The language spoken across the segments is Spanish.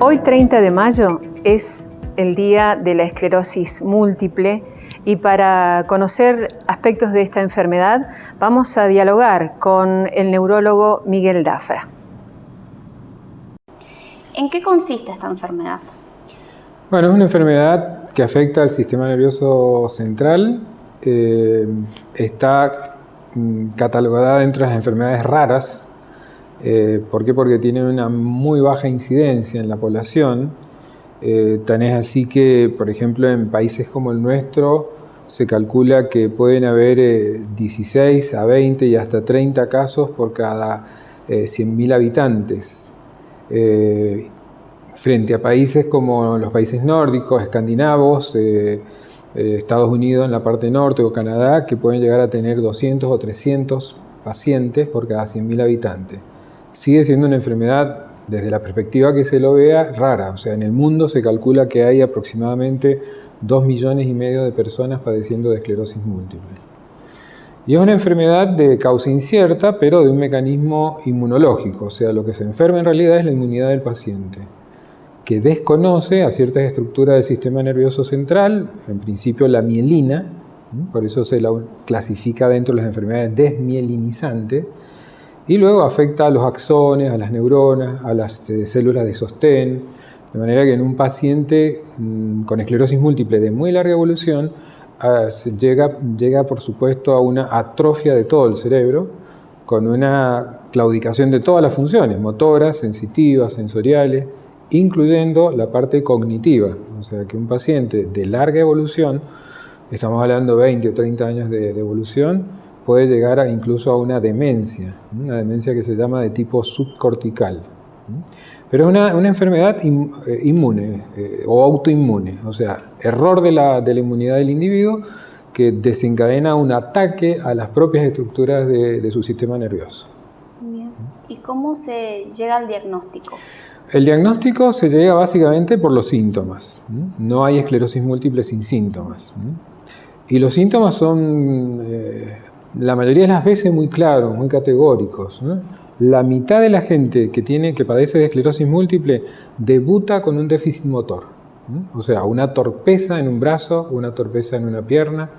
Hoy 30 de mayo es el día de la esclerosis múltiple y para conocer aspectos de esta enfermedad vamos a dialogar con el neurólogo Miguel Dafra. ¿En qué consiste esta enfermedad? Bueno, es una enfermedad que afecta al sistema nervioso central. Está catalogada dentro de las enfermedades raras. ¿Por qué? Porque tiene una muy baja incidencia en la población. Tan es así que, por ejemplo, en países como el nuestro se calcula que pueden haber 16 a 20 y hasta 30 casos por cada 100.000 habitantes. Frente a países como los países nórdicos, escandinavos, Estados Unidos en la parte norte o Canadá, que pueden llegar a tener 200 o 300 pacientes por cada 100.000 habitantes. Sigue siendo una enfermedad, desde la perspectiva que se lo vea, rara. O sea, en el mundo se calcula que hay aproximadamente 2,5 millones de personas padeciendo de esclerosis múltiple. Y es una enfermedad de causa incierta, pero de un mecanismo inmunológico. O sea, lo que se enferma en realidad es la inmunidad del paciente, que desconoce a ciertas estructuras del sistema nervioso central, en principio la mielina, por eso se la clasifica dentro de las enfermedades desmielinizantes, y luego afecta a los axones, a las neuronas, a las células de sostén, de manera que en un paciente con esclerosis múltiple de muy larga evolución llega por supuesto a una atrofia de todo el cerebro, con una claudicación de todas las funciones, motoras, sensitivas, sensoriales, incluyendo la parte cognitiva. O sea que un paciente de larga evolución, estamos hablando de 20 o 30 años de evolución, puede llegar incluso a una demencia que se llama de tipo subcortical. Pero es una enfermedad inmune o autoinmune, o sea, error de la inmunidad del individuo que desencadena un ataque a las propias estructuras de su sistema nervioso. Bien. ¿Y cómo se llega al diagnóstico? El diagnóstico se llega básicamente por los síntomas. No hay esclerosis múltiple sin síntomas. Y los síntomas son, la mayoría de las veces, muy claros, muy categóricos. La mitad de la gente que padece de esclerosis múltiple debuta con un déficit motor. O sea, una torpeza en un brazo, una torpeza en una pierna,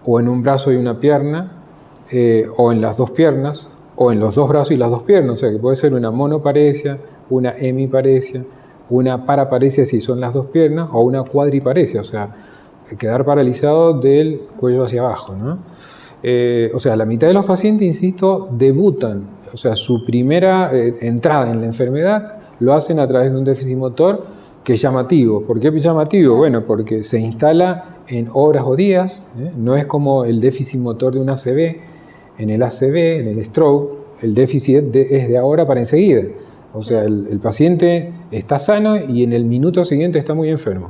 o en un brazo y una pierna, o en las dos piernas, o en los dos brazos y las dos piernas. O sea, que puede ser una monoparesia, una hemiparesia, una paraparesia si son las dos piernas, o una cuadriparesia, o sea, quedar paralizado del cuello hacia abajo, ¿no? O sea, la mitad de los pacientes, insisto, debutan, o sea, su primera entrada en la enfermedad lo hacen a través de un déficit motor que es llamativo. ¿Por qué es llamativo? Bueno, porque se instala en horas o días, no es como el déficit motor de un ACV. En el ACV, en el stroke, el déficit es de ahora para enseguida. O sea, el paciente está sano y en el minuto siguiente está muy enfermo.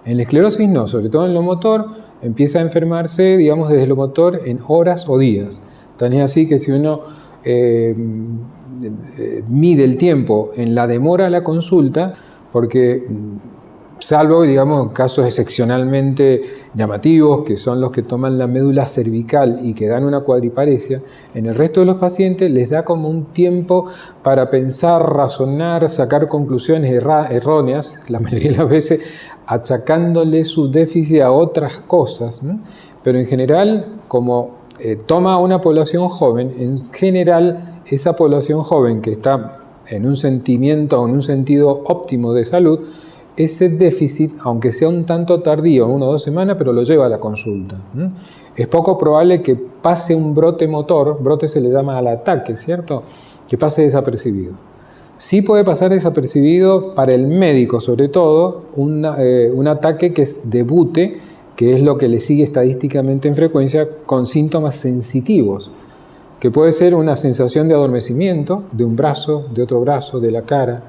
En la esclerosis no, sobre todo en lo motor, empieza a enfermarse, digamos, desde lo motor en horas o días. Tan es así que si uno mide el tiempo en la demora a la consulta, porque salvo, digamos, casos excepcionalmente llamativos, que son los que toman la médula cervical y que dan una cuadriparesia, en el resto de los pacientes les da como un tiempo para pensar, razonar, sacar conclusiones erróneas, la mayoría de las veces achacándole su déficit a otras cosas, ¿no? Pero en general, como toma una población joven, en general esa población joven que está en un sentimiento o en un sentido óptimo de salud, ese déficit, aunque sea un tanto tardío, 1 o 2 semanas, pero lo lleva a la consulta. Es poco probable que pase un brote motor, brote se le llama al ataque, ¿cierto? Que pase desapercibido. Sí puede pasar desapercibido para el médico, sobre todo, un ataque que debute, que es lo que le sigue estadísticamente en frecuencia, con síntomas sensitivos, que puede ser una sensación de adormecimiento de un brazo, de otro brazo, de la cara,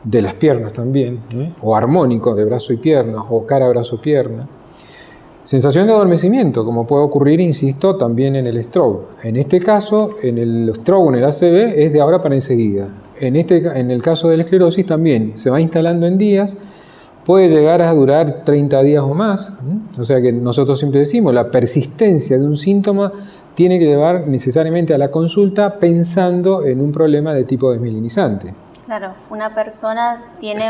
de las piernas también, o armónico de brazo y pierna, o cara, brazo, pierna. Sensación de adormecimiento, como puede ocurrir, insisto, también en el stroke. En este caso, en el stroke, en el ACV, es de ahora para enseguida. En el caso de la esclerosis también se va instalando en días, puede llegar a durar 30 días o más. O sea que nosotros siempre decimos, la persistencia de un síntoma tiene que llevar necesariamente a la consulta pensando en un problema de tipo desmielinizante. Claro, una persona tiene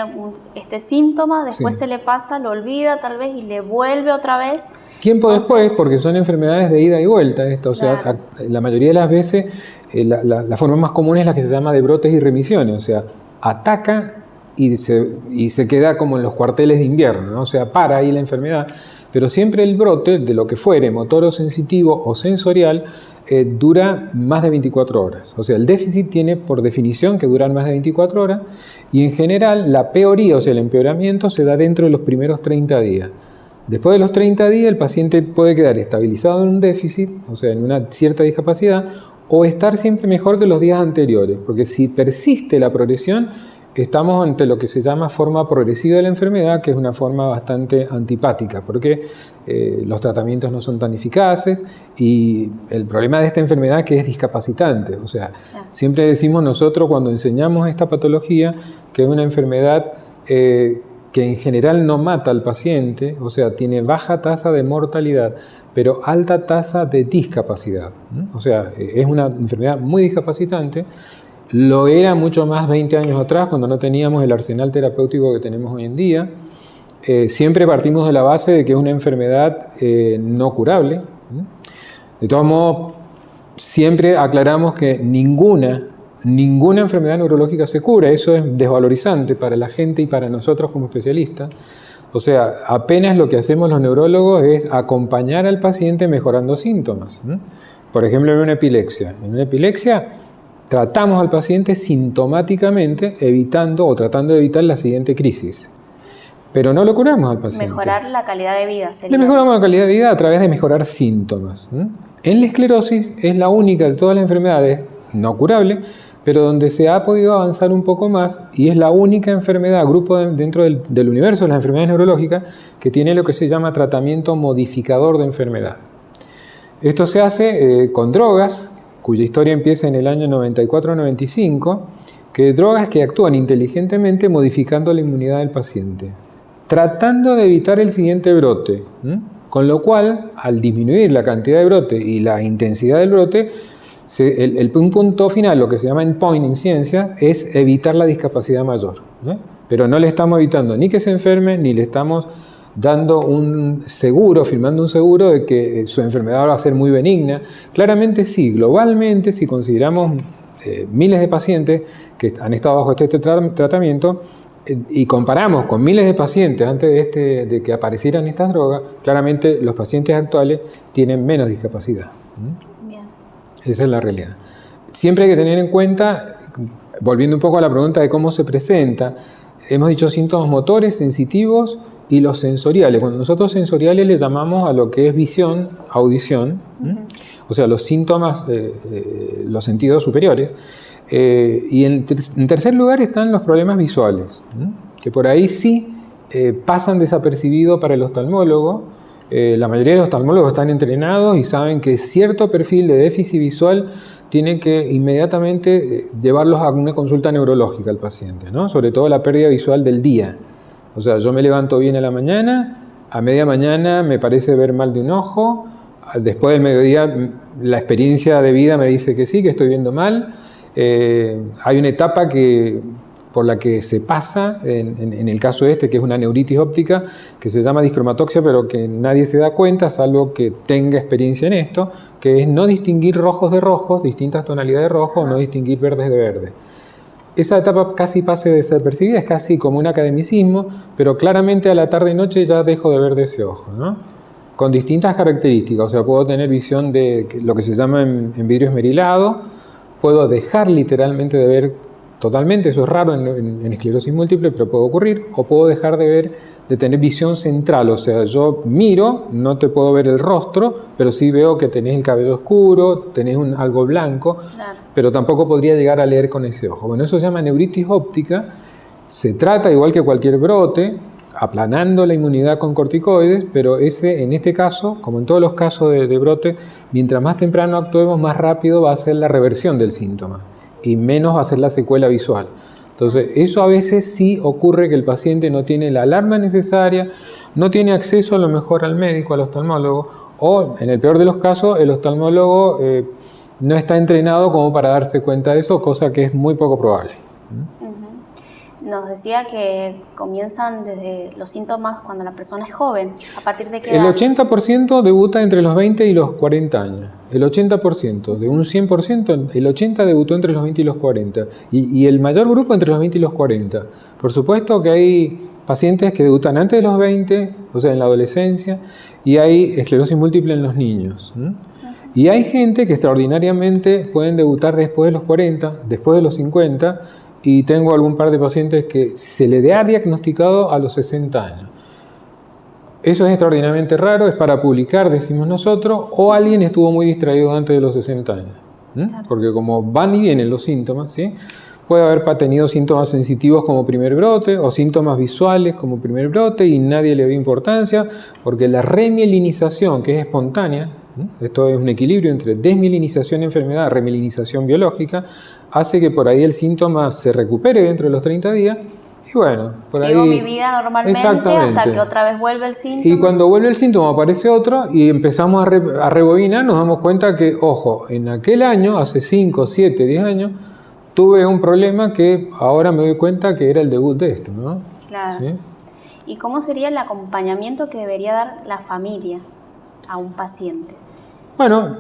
este síntoma, después Sí. se le pasa, lo olvida tal vez y le vuelve otra vez. Tiempo Entonces, después, porque son enfermedades de ida y vuelta, esto, o sea, Claro. la mayoría de las veces la forma más común es la que se llama de brotes y remisiones, o sea, ataca y se queda como en los cuarteles de invierno, ¿no? O sea, para ahí la enfermedad, pero siempre el brote, de lo que fuere, motor o sensitivo o sensorial, dura más de 24 horas. O sea, el déficit tiene por definición que durar más de 24 horas y en general la peoría, o sea, el empeoramiento, se da dentro de los primeros 30 días. Después de los 30 días el paciente puede quedar estabilizado en un déficit, o sea, en una cierta discapacidad, o estar siempre mejor que los días anteriores, porque si persiste la progresión, estamos ante lo que se llama forma progresiva de la enfermedad, que es una forma bastante antipática, porque los tratamientos no son tan eficaces y el problema de esta enfermedad es que es discapacitante. O sea, siempre decimos nosotros cuando enseñamos esta patología que es una enfermedad que en general no mata al paciente, o sea, tiene baja tasa de mortalidad, pero alta tasa de discapacidad. O sea, es una enfermedad muy discapacitante. Lo era mucho más 20 años atrás, cuando no teníamos el arsenal terapéutico que tenemos hoy en día. Siempre partimos de la base de que es una enfermedad no curable. De todos modos, siempre aclaramos que ninguna enfermedad neurológica se cura. Eso es desvalorizante para la gente y para nosotros como especialistas. O sea, apenas lo que hacemos los neurólogos es acompañar al paciente mejorando síntomas. Por ejemplo, en una epilepsia. En una epilepsia tratamos al paciente sintomáticamente, evitando o tratando de evitar la siguiente crisis. Pero no lo curamos al paciente. Mejorar la calidad de vida sería. Le mejoramos la calidad de vida a través de mejorar síntomas. En la esclerosis es la única de todas las enfermedades no curable, pero donde se ha podido avanzar un poco más y es la única enfermedad, grupo dentro del universo de las enfermedades neurológicas, que tiene lo que se llama tratamiento modificador de enfermedad. Esto se hace con drogas, cuya historia empieza en el año 94-95, que drogas que actúan inteligentemente modificando la inmunidad del paciente, tratando de evitar el siguiente brote, con lo cual, al disminuir la cantidad de brote y la intensidad del brote, un punto final, lo que se llama endpoint en ciencia, es evitar la discapacidad mayor. Pero no le estamos evitando ni que se enferme, ni le estamos dando un seguro, firmando un seguro de que su enfermedad va a ser muy benigna. Claramente sí, globalmente, si consideramos miles de pacientes que han estado bajo este tratamiento y comparamos con miles de pacientes antes de que aparecieran estas drogas, claramente los pacientes actuales tienen menos discapacidad. Bien. Esa es la realidad. Siempre hay que tener en cuenta, volviendo un poco a la pregunta de cómo se presenta, hemos dicho síntomas motores, sensitivos y los sensoriales. Cuando nosotros sensoriales le llamamos a lo que es visión, audición, o sea, los síntomas, los sentidos superiores. Y en tercer lugar están los problemas visuales, que por ahí sí pasan desapercibidos para el oftalmólogo. La mayoría de los oftalmólogos están entrenados y saben que cierto perfil de déficit visual tiene que inmediatamente llevarlos a una consulta neurológica al paciente, ¿no? Sobre todo la pérdida visual del día. O sea, yo me levanto bien a la mañana, a media mañana me parece ver mal de un ojo, después del mediodía la experiencia de vida me dice que sí, que estoy viendo mal. Hay una etapa por la que se pasa, en el caso que es una neuritis óptica, que se llama discromatoxia, pero que nadie se da cuenta, salvo que tenga experiencia en esto, que es no distinguir rojos de rojos, distintas tonalidades de rojo, o no distinguir verdes de verde. Esa etapa casi pasa desapercibida, es casi como un academicismo, pero claramente a la tarde y noche ya dejo de ver de ese ojo, ¿no? Con distintas características, o sea, puedo tener visión de lo que se llama en vidrio esmerilado, puedo dejar literalmente de ver totalmente, eso es raro en esclerosis múltiple, pero puede ocurrir, o puedo dejar de tener visión central, o sea, yo miro, no te puedo ver el rostro, pero sí veo que tenés el cabello oscuro, tenés algo blanco, Claro. pero tampoco podría llegar a leer con ese ojo. Bueno, eso se llama neuritis óptica, se trata igual que cualquier brote, aplanando la inmunidad con corticoides, pero en este caso, como en todos los casos de brote, mientras más temprano actuemos, más rápido va a ser la reversión del síntoma y menos va a ser la secuela visual. Entonces, eso a veces sí ocurre que el paciente no tiene la alarma necesaria, no tiene acceso a lo mejor al médico, al oftalmólogo, o en el peor de los casos, el oftalmólogo no está entrenado como para darse cuenta de eso, cosa que es muy poco probable. Nos decía que comienzan desde los síntomas cuando la persona es joven. ¿A partir de qué El edad? 80% debuta entre los 20 y los 40 años. El 80%. De un 100%, el 80% debutó entre los 20 y los 40. Y el mayor grupo entre los 20 y los 40. Por supuesto que hay pacientes que debutan antes de los 20, o sea, en la adolescencia, y hay esclerosis múltiple en los niños. Y hay gente que extraordinariamente pueden debutar después de los 40, después de los 50, y tengo algún par de pacientes que se le ha diagnosticado a los 60 años. Eso es extraordinariamente raro, es para publicar, decimos nosotros, o alguien estuvo muy distraído antes de los 60 años. Claro. Porque como van y vienen los síntomas, ¿sí? Puede haber tenido síntomas sensitivos como primer brote o síntomas visuales como primer brote y nadie le dio importancia, porque la remielinización, que es espontánea, esto es un equilibrio entre desmielinización enfermedad, remielinización biológica, hace que por ahí el síntoma se recupere dentro de los 30 días y bueno, por Sigo ahí... mi vida normalmente hasta que otra vez vuelve el síntoma. Y cuando vuelve el síntoma aparece otro y empezamos a rebobinar, nos damos cuenta que, ojo, en aquel año, hace 5, 7, 10 años, tuve un problema que ahora me doy cuenta que era el debut de esto, ¿no? Claro. ¿Sí? ¿Y cómo sería el acompañamiento que debería dar la familia a un paciente? Bueno,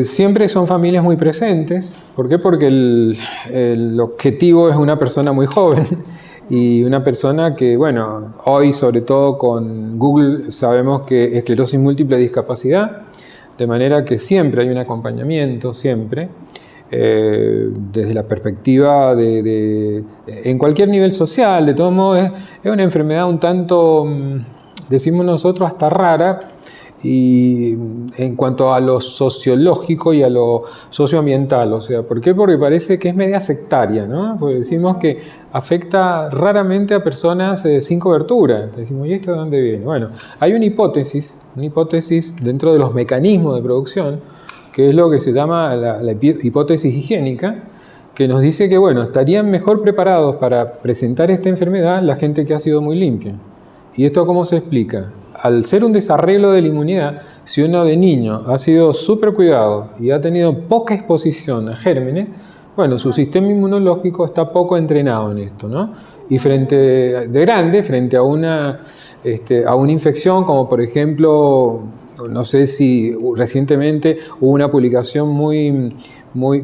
siempre son familias muy presentes. ¿Por qué? Porque el objetivo es una persona muy joven y una persona que, bueno, hoy sobre todo con Google sabemos que esclerosis múltiple es discapacidad, de manera que siempre hay un acompañamiento, siempre. Desde la perspectiva en cualquier nivel social, de todos modos es una enfermedad un tanto, decimos nosotros, hasta rara, y en cuanto a lo sociológico y a lo socioambiental, o sea, ¿por qué? Porque parece que es media sectaria, ¿no? Porque decimos que afecta raramente a personas sin cobertura. Decimos, ¿y esto de dónde viene? Bueno, hay una hipótesis dentro de los mecanismos de producción, que es lo que se llama la hipótesis higiénica, que nos dice que, bueno, estarían mejor preparados para presentar esta enfermedad la gente que ha sido muy limpia. ¿Y esto cómo se explica? Al ser un desarreglo de la inmunidad, si uno de niño ha sido súper cuidado y ha tenido poca exposición a gérmenes, bueno, su sistema inmunológico está poco entrenado en esto, ¿no? Y frente a una infección, como por ejemplo, no sé si recientemente hubo una publicación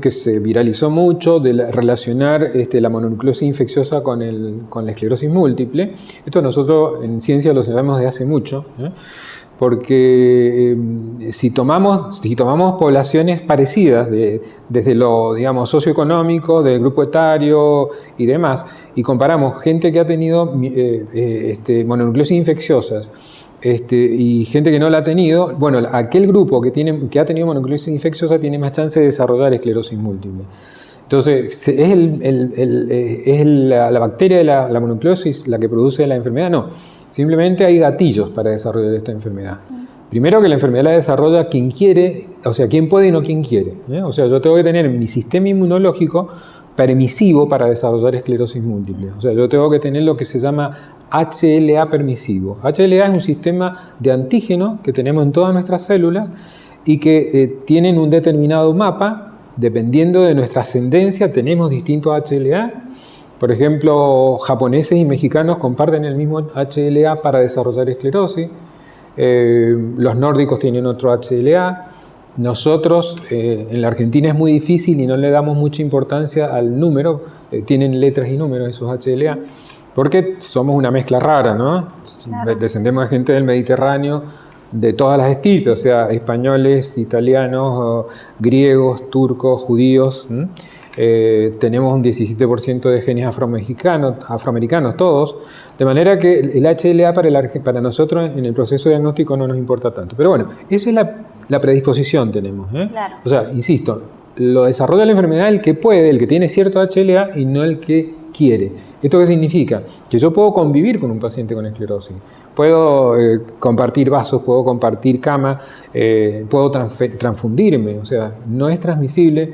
que se viralizó mucho de relacionar la mononucleosis infecciosa con la esclerosis múltiple. Esto nosotros en ciencia lo sabemos desde hace mucho, porque si tomamos poblaciones parecidas desde lo, digamos, socioeconómico, del grupo etario y demás, y comparamos gente que ha tenido mononucleosis infecciosas y gente que no la ha tenido, bueno, aquel grupo que ha tenido mononucleosis infecciosa tiene más chance de desarrollar esclerosis múltiple. Entonces, ¿es la bacteria de la mononucleosis la que produce la enfermedad? No, simplemente hay gatillos para desarrollar esta enfermedad. Primero, que la enfermedad la desarrolla quien quiere, o sea, quien puede y no quien quiere. O sea, yo tengo que tener mi sistema inmunológico permisivo para desarrollar esclerosis múltiple. O sea, yo tengo que tener lo que se llama HLA permisivo. HLA es un sistema de antígeno que tenemos en todas nuestras células y que tienen un determinado mapa. Dependiendo de nuestra ascendencia, tenemos distintos HLA. Por ejemplo, japoneses y mexicanos comparten el mismo HLA para desarrollar esclerosis. Los nórdicos tienen otro HLA. Nosotros, en la Argentina es muy difícil y no le damos mucha importancia al número. Tienen letras y números esos HLA. Porque somos una mezcla rara, ¿no? Claro. Descendemos de gente del Mediterráneo, de todas las estirpes, o sea, españoles, italianos, griegos, turcos, judíos. Tenemos un 17% de genes afroamericanos todos, de manera que el HLA para nosotros en el proceso diagnóstico no nos importa tanto. Pero bueno, esa es la predisposición tenemos. Claro. O sea, insisto, lo desarrolla la enfermedad el que puede, el que tiene cierto HLA y no el que quiere. ¿Esto qué significa? Que yo puedo convivir con un paciente con esclerosis. Puedo compartir vasos, puedo compartir cama, puedo transfundirme. O sea, no es transmisible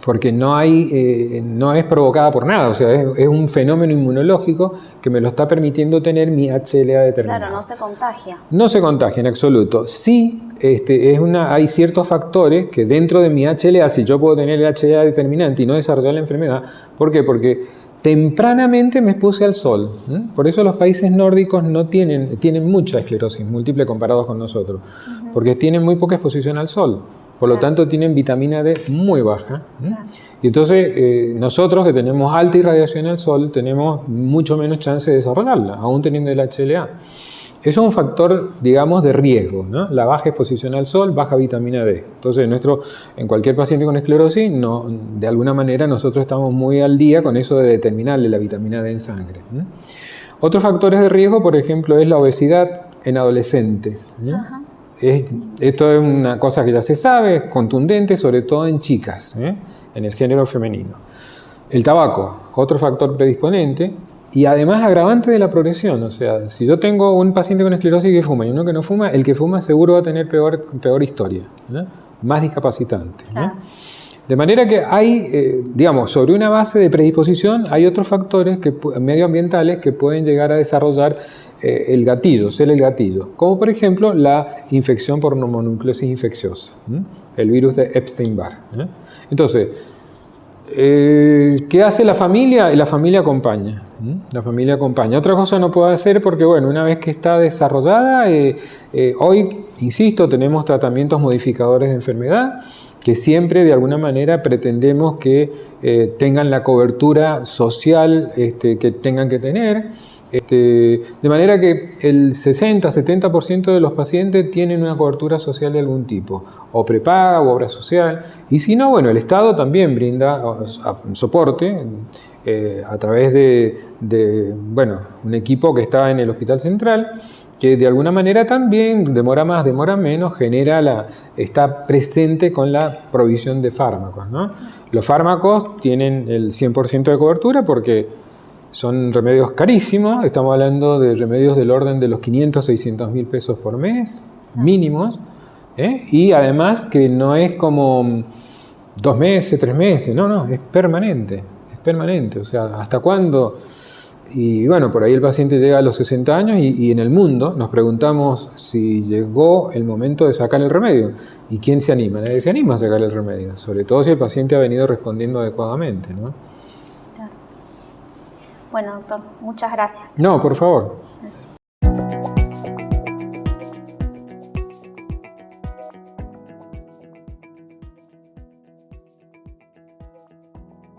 porque no es provocada por nada. O sea, es un fenómeno inmunológico que me lo está permitiendo tener mi HLA determinado. Claro, no se contagia. No se contagia en absoluto. Sí, hay ciertos factores que dentro de mi HLA, si yo puedo tener el HLA determinante y no desarrollar la enfermedad, ¿por qué? Porque tempranamente me expuse al sol. Por eso los países nórdicos no tienen mucha esclerosis múltiple comparados con nosotros, porque tienen muy poca exposición al sol. Por lo tanto, tienen vitamina D muy baja. Y entonces, nosotros que tenemos alta irradiación al sol, tenemos mucho menos chance de desarrollarla, aún teniendo el HLA. Eso es un factor, digamos, de riesgo, ¿no? La baja exposición al sol, baja vitamina D. Entonces, en cualquier paciente con esclerosis, de alguna manera nosotros estamos muy al día con eso de determinarle la vitamina D en sangre. Otros factores de riesgo, por ejemplo, es la obesidad en adolescentes. Esto es una cosa que ya se sabe, es contundente, sobre todo en chicas, en el género femenino. El tabaco, otro factor predisponente. Y además agravante de la progresión, o sea, si yo tengo un paciente con esclerosis que fuma y uno que no fuma, el que fuma seguro va a tener peor historia, más discapacitante. De manera que hay, digamos, sobre una base de predisposición, hay otros factores medioambientales que pueden llegar a desarrollar el gatillo, ser el gatillo, como por ejemplo la infección por mononucleosis infecciosa, el virus de Epstein-Barr. Entonces, ¿qué hace la familia? La familia acompaña. La familia acompaña. Otra cosa no puede hacer porque, bueno, una vez que está desarrollada, hoy, insisto, tenemos tratamientos modificadores de enfermedad que siempre de alguna manera pretendemos que tengan la cobertura social que tengan que tener. De manera que el 60-70% de los pacientes tienen una cobertura social de algún tipo, o prepaga o obra social, y si no, bueno, el Estado también brinda soporte a través de un equipo que está en el Hospital Central, que de alguna manera también, demora más, demora menos, está presente con la provisión de fármacos, ¿no? Los fármacos tienen el 100% de cobertura porque son remedios carísimos, estamos hablando de remedios del orden de los 500-600 mil pesos por mes, mínimos, y además que no es como 2 meses, 3 meses, no, es permanente, o sea, ¿hasta cuándo? Y bueno, por ahí el paciente llega a los 60 años y en el mundo nos preguntamos si llegó el momento de sacar el remedio. ¿Y quién se anima? Nadie se anima a sacar el remedio, sobre todo si el paciente ha venido respondiendo adecuadamente, ¿no? Bueno, doctor, muchas gracias. No, por favor.